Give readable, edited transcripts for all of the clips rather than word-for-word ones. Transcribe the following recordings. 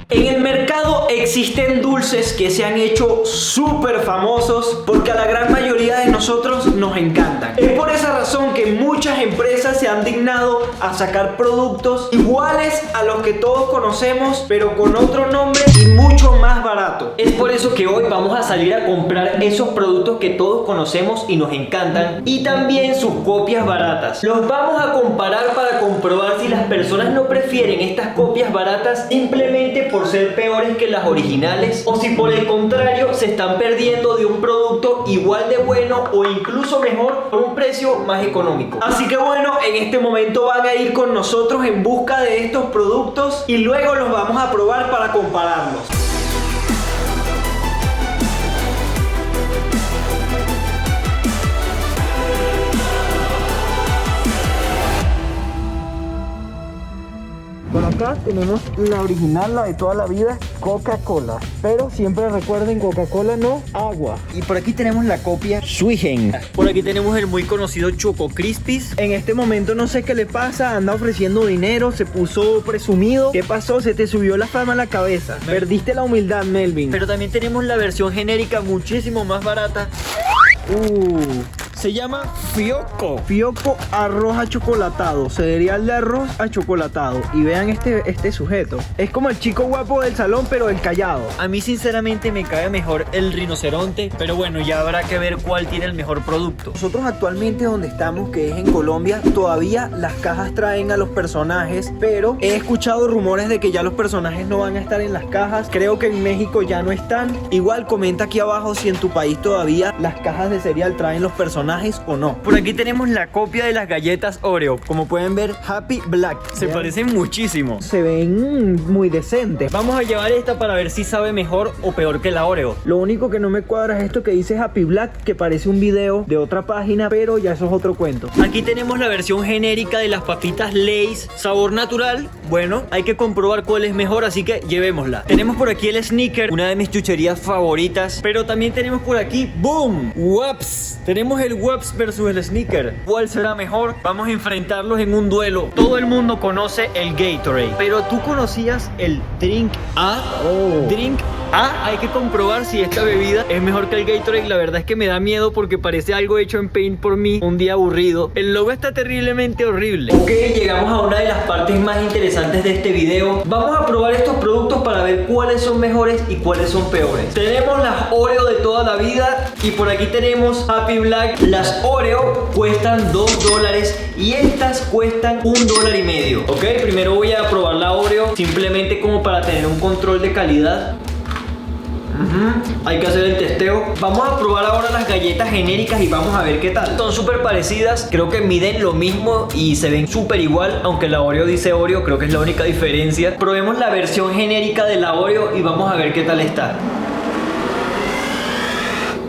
En el mercado existen dulces que se han hecho súper famosos porque a la gran mayoría de nosotros nos encantan. Es por esa razón que muchas empresas se han dignado a sacar productos iguales a los que todos conocemos, pero con otro nombre y mucho más barato. Es por eso que hoy vamos a salir a comprar esos productos que todos conocemos y nos encantan, y también sus copias baratas. Los vamos a comparar para comprobar si las personas no prefieren estas copias baratas simplemente por ser peores que las originales, o si por el contrario se están perdiendo de un producto igual de bueno o incluso mejor por un precio más económico. Así que bueno, en este momento van a ir con nosotros en busca de estos productos y luego los vamos a probar para compararlos. Por acá tenemos la original, la de toda la vida, Coca-Cola. Pero siempre recuerden, Coca-Cola no, agua. Y por aquí tenemos la copia Swigen. Por aquí tenemos el muy conocido Choco Crispies. En este momento no sé qué le pasa, anda ofreciendo dinero, se puso presumido. ¿Qué pasó? Se te subió la fama a la cabeza. Perdiste la humildad, Melvin. Pero también tenemos la versión genérica muchísimo más barata. Se llama Fioco. Fioco arroz achocolatado, cereal de arroz achocolatado. Y vean este sujeto. Es como el chico guapo del salón, pero el callado. A mí sinceramente me cae mejor el rinoceronte, pero bueno, ya habrá que ver cuál tiene el mejor producto. Nosotros actualmente donde estamos, que es en Colombia, todavía las cajas traen a los personajes, pero he escuchado rumores de que ya los personajes no van a estar en las cajas. Creo que en México ya no están. Igual comenta aquí abajo si en tu país todavía las cajas de cereal traen los personajes o no. Por aquí tenemos la copia de las galletas Oreo. Como pueden ver, Happy Black. Se parecen muchísimo. Se ven muy decentes. Vamos a llevar esta para ver si sabe mejor o peor que la Oreo. Lo único que no me cuadra es esto que dice Happy Black, que parece un video de otra página, pero ya eso es otro cuento. Aquí tenemos la versión genérica de las papitas Lay's, sabor natural. Bueno, hay que comprobar cuál es mejor, así que llevémosla. Tenemos por aquí el Snicker, una de mis chucherías favoritas. Pero también tenemos por aquí, ¡boom! Whoops. Tenemos el Whoops versus el Snicker. ¿Cuál será mejor? Vamos a enfrentarlos en un duelo. Todo el mundo conoce el Gatorade, pero ¿tú conocías el Drink A? Drink A. Hay que comprobar si esta bebida es mejor que el Gatorade. La verdad es que me da miedo porque parece algo hecho en Paint por mí un día aburrido. El logo está terriblemente horrible. Ok, llegamos a una de las partes más interesantes de este video. Vamos a probar estos productos para ver cuáles son mejores y cuáles son peores. Tenemos las Oreo de toda la vida y por aquí tenemos Happy Black. Las Oreo cuestan $2 y estas cuestan $1.50. Ok, primero voy a probar la Oreo simplemente como para tener un control de calidad. Hay que hacer el testeo. Vamos a probar ahora las galletas genéricas y vamos a ver qué tal. Son súper parecidas, creo que miden lo mismo y se ven súper igual. Aunque la Oreo dice Oreo, creo que es la única diferencia. Probemos la versión genérica de la Oreo y vamos a ver qué tal está.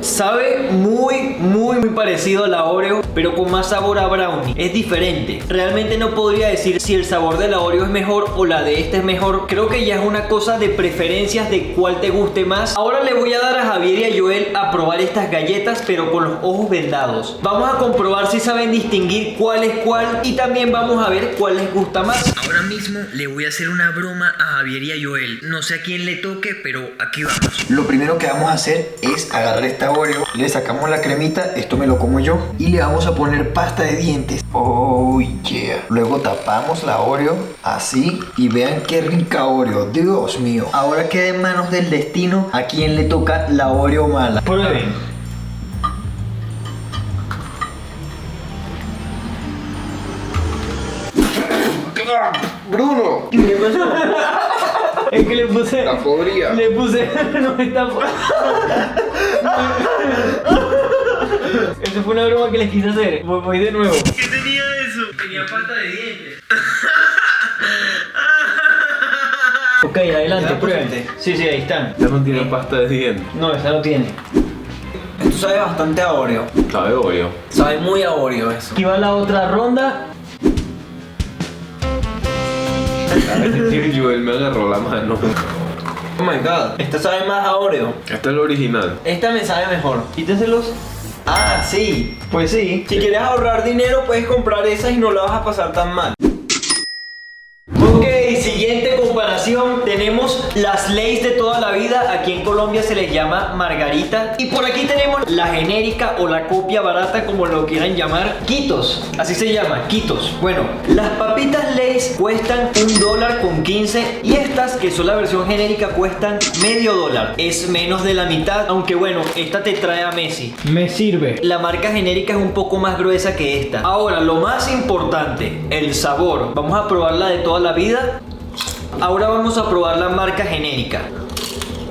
Sabe muy parecido a la Oreo, pero con más sabor a brownie. Es diferente. Realmente no podría decir si el sabor de la Oreo es mejor o la de esta es mejor. Creo que ya es una cosa de preferencias de cuál te guste más. Ahora le voy a dar a Javier y a Joel a probar estas galletas, pero con los ojos vendados. Vamos a comprobar si saben distinguir cuál es cuál y también vamos a ver cuál les gusta más. Ahora mismo le voy a hacer una broma a Javier y a Joel. No sé a quién le toque, pero aquí vamos. Lo primero que vamos a hacer es agarrar esta Oreo, le sacamos la cremita, esto me lo como yo, y le vamos a poner pasta de dientes. Oh yeah. Luego tapamos la Oreo así y vean qué rica Oreo. Dios mío. Ahora queda en manos del destino a quien le toca la Oreo mala. Prueben. Bruno, ¿Qué pasó? Es que le puse... está podrida. Le puse... No está... Eso fue una broma que les quise hacer. Voy de nuevo. ¿Qué tenía eso? Tenía pasta de dientes. Ok, adelante, prueben. Sí, ahí están. Ya no tiene pasta de dientes. No, esa no tiene. Esto sabe bastante a Oreo. Sabe Oreo. Sabe muy a Oreo eso. Aquí va la otra ronda. Ay, Joel me agarró la mano. Oh my god. Esta sabe más a Oreo. Esta es la original. Esta me sabe mejor. Quítenselos. Ah, sí. Pues sí. Si quieres ahorrar dinero, puedes comprar esas y no la vas a pasar tan mal. Ok, Siguiente comparación, tenemos las Lay's de toda la vida. Aquí en Colombia se les llama margarita. Y por aquí tenemos la genérica o la copia barata, como lo quieran llamar, Quitos. Así se llama, Quitos. Bueno, las papitas Lay's cuestan $1.15 y estas, que son la versión genérica, cuestan medio dólar. Es menos de la mitad, aunque bueno, esta te trae a Messi. Me sirve. La marca genérica es un poco más gruesa que esta. Ahora, lo más importante, el sabor. Vamos a probar la de toda la vida. Ahora vamos a probar la marca genérica.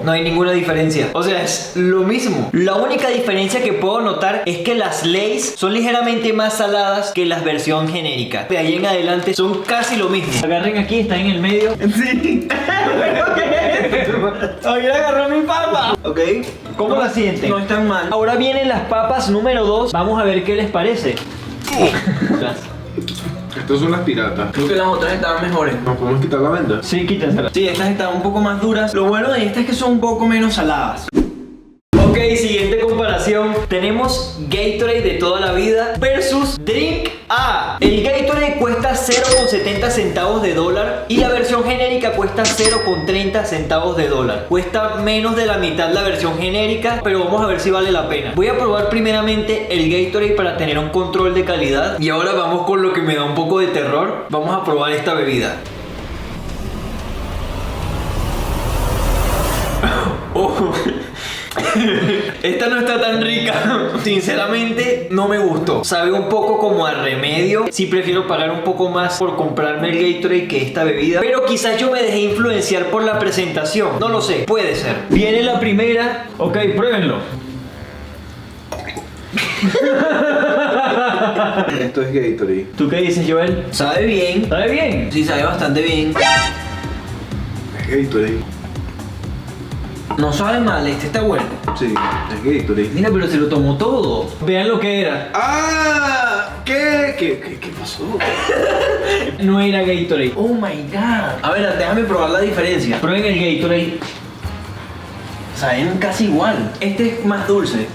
No hay ninguna diferencia. O sea, es lo mismo. La única diferencia que puedo notar es que las Lay's son ligeramente más saladas que las versión genérica. De ahí en adelante son casi lo mismo. Agarren aquí, está en el medio. Sí. Hoy agarró mi papa. Ok. ¿Cómo la sienten? No están mal. Ahora vienen las papas número 2. Vamos a ver qué les parece. Estos son las piratas. Creo que las otras estaban mejores. ¿Nos podemos quitar la venda? Sí, quítenselas. Sí, estas estaban un poco más duras. Lo bueno de estas es que son un poco menos saladas. Ok, siguiente comparación. Tenemos Gatorade de toda la vida versus Drink A. El Gatorade cuesta 0,70 centavos de dólar y la versión genérica cuesta 0,30 centavos de dólar. Cuesta menos de la mitad la versión genérica, pero vamos a ver si vale la pena. Voy a probar primeramente el Gatorade para tener un control de calidad. Y ahora vamos con lo que me da un poco de terror. Vamos a probar esta bebida. Oh. Esta no está tan rica. Sinceramente no me gustó. Sabe un poco como a remedio. Sí, prefiero pagar un poco más por comprarme el Gatorade que esta bebida. Pero quizás yo me dejé influenciar por la presentación. No lo sé, puede ser. Viene la primera. Ok, pruébenlo. Esto es Gatorade. ¿Tú qué dices, Joel? Sabe bien. ¿Sabe bien? Sí, sabe bastante bien. Es Gatorade. No sabe mal, este está bueno. Sí, es Gatorade. Mira, pero se lo tomó todo. Vean lo que era. ¡Ah! ¿Qué pasó? No era Gatorade. Oh my god. A ver, déjame probar la diferencia. Prueben el Gatorade. Saben casi igual. Este es más dulce.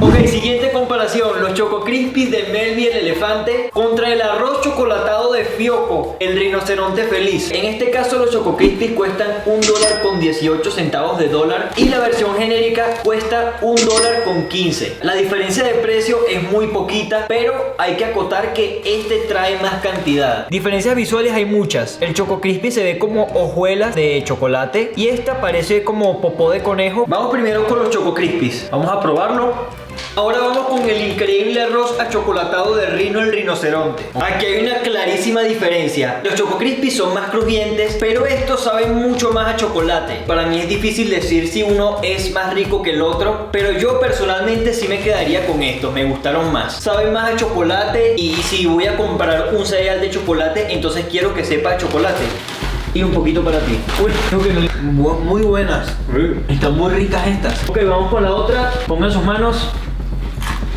Ok, siguiente comparación. Los Choco Crispies de Melvin el elefante contra el arroz chocolatado de Fioco, el rinoceronte feliz. En este caso los Choco Crispies cuestan $1.18 de dólar y la versión genérica cuesta $1.15. La diferencia de precio es muy poquita, pero hay que acotar que este trae más cantidad. Diferencias visuales hay muchas. El Choco Crispy se ve como hojuelas de chocolate y esta parece como popó de conejo. Vamos primero con los Choco Crispies. Vamos a probarlo. Ahora vamos con el increíble arroz achocolatado de Rino el rinoceronte. Aquí hay una clarísima diferencia. Los Choco Crispies son más crujientes, pero estos saben mucho más a chocolate. Para mí es difícil decir si uno es más rico que el otro, pero yo personalmente sí me quedaría con estos. Me gustaron más. Saben más a chocolate y si voy a comprar un cereal de chocolate, entonces quiero que sepa a chocolate. Y un poquito para ti. Uy, creo que no. Muy buenas. Están muy ricas estas. Ok, vamos con la otra. Pongan sus manos.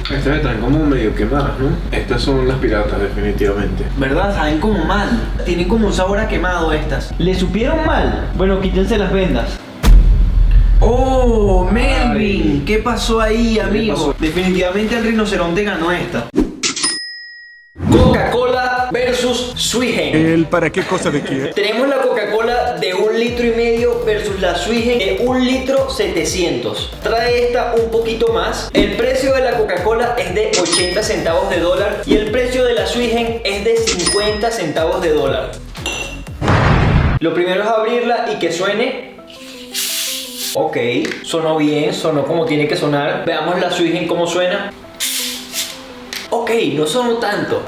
Estas están como medio quemadas, ¿no? Estas son las piratas, definitivamente. ¿Verdad? Saben como mal. Tienen como un sabor a quemado estas. ¿Le supieron mal? Bueno, quítense las vendas. Oh, Melvin. ¿Qué pasó ahí, amigo? pasó? Definitivamente el rinoceronte ganó esta. Coca-Cola versus Swigen. ¿El para qué cosa de qué? Tenemos la Coca-Cola de 1,5 litros versus la Swigen de 1,7 litros. Trae esta un poquito más. El precio de la Coca-Cola es de 80 centavos de dólar y el precio de la Swigen es de 50 centavos de dólar. Lo primero es abrirla y que suene. Ok, sonó bien, sonó como tiene que sonar. Veamos la Swigen cómo suena. Ok, no sonó tanto.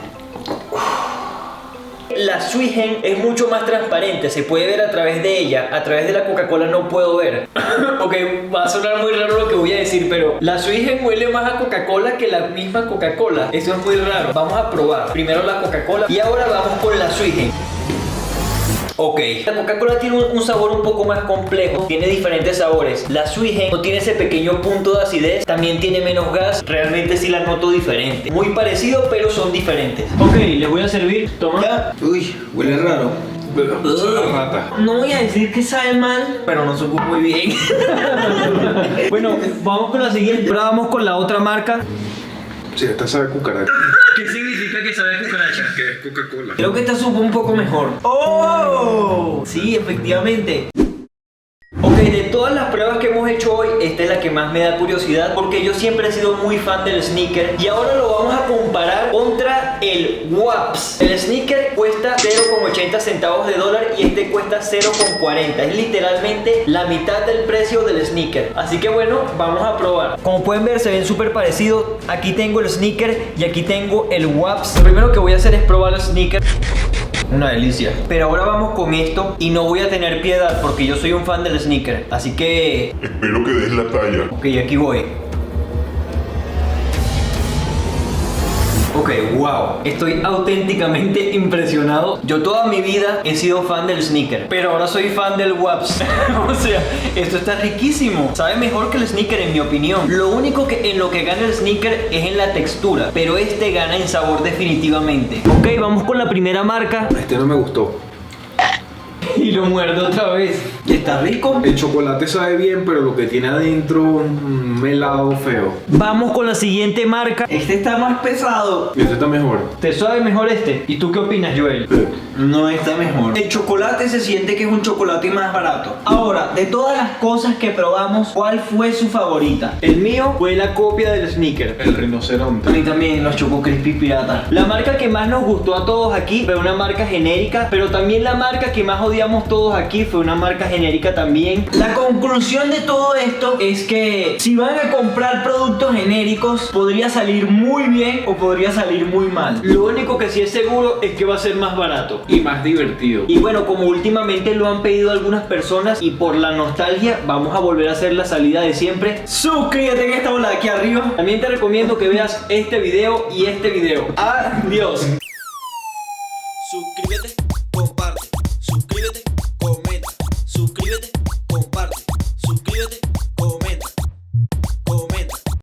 La Swigen es mucho más transparente, se puede ver a través de ella. A través de la Coca-Cola no puedo ver. Ok, va a sonar muy raro lo que voy a decir, pero la Swigen huele más a Coca-Cola que la misma Coca-Cola. Eso es muy raro. Vamos a probar primero la Coca-Cola y ahora vamos con la Swigen. Ok, la Coca-Cola tiene un sabor un poco más complejo, tiene diferentes sabores. La Swigen no tiene ese pequeño punto de acidez, también tiene menos gas. Realmente sí la noto diferente. Muy parecido, pero son diferentes. Ok, les voy a servir. Toma. Ya. Uy, huele raro. Son las ratas. No voy a decir que sabe mal, pero no supo muy bien. Bueno, vamos con la siguiente. Ahora vamos con la otra marca. Sí, esta sabe a cucaracha. ¿Qué significa que sabe a cucaracha? Que es Coca-Cola. Creo que esta supo un poco mejor. ¡Oh! Sí, efectivamente. Ok, de todas las pruebas que hemos hecho hoy, esta es la que más me da curiosidad porque yo siempre he sido muy fan del sneaker y ahora lo vamos a comparar contra el Waps. El sneaker cuesta 0,80 centavos de dólar y este cuesta 0,40. Es literalmente la mitad del precio del sneaker. Así que bueno, vamos a probar. Como pueden ver, se ven súper parecidos. Aquí tengo el sneaker y aquí tengo el Waps. Lo primero que voy a hacer es probar el sneaker. Una delicia. Pero ahora vamos con esto y no voy a tener piedad porque yo soy un fan del sneaker. Así que... Espero que des la talla. Ok, aquí voy. Ok, wow. Estoy auténticamente impresionado. Yo toda mi vida he sido fan del sneaker, pero ahora soy fan del Waps. O sea, esto está riquísimo. Sabe mejor que el sneaker en mi opinión. Lo único que en lo que gana el sneaker es en la textura, pero este gana en sabor definitivamente. Ok, vamos con la primera marca. Este no me gustó. Y lo muerdo otra vez. ¿Está rico? El chocolate sabe bien, pero lo que tiene adentro un helado feo. Vamos con la siguiente marca. Este está más pesado. Y este está mejor. ¿Te sabe mejor este? ¿Y tú qué opinas, Joel? No está mejor. El chocolate se siente que es un chocolate más barato. Ahora, de todas las cosas que probamos, ¿cuál fue su favorita? El mío fue la copia del sneaker. El rinoceronte. A mí también, los Choco Crispy Pirata. La marca que más nos gustó a todos aquí fue una marca genérica, pero también la marca que más odiamos todos aquí fue una marca genérica también. La conclusión de todo esto es que si van a comprar productos genéricos, podría salir muy bien o podría salir muy mal. Lo único que sí es seguro es que va a ser más barato. Y más divertido. Y bueno, como últimamente lo han pedido algunas personas y por la nostalgia, vamos a volver a hacer la salida de siempre. Suscríbete en esta bola de aquí arriba. También te recomiendo que veas este video y este video. Adiós.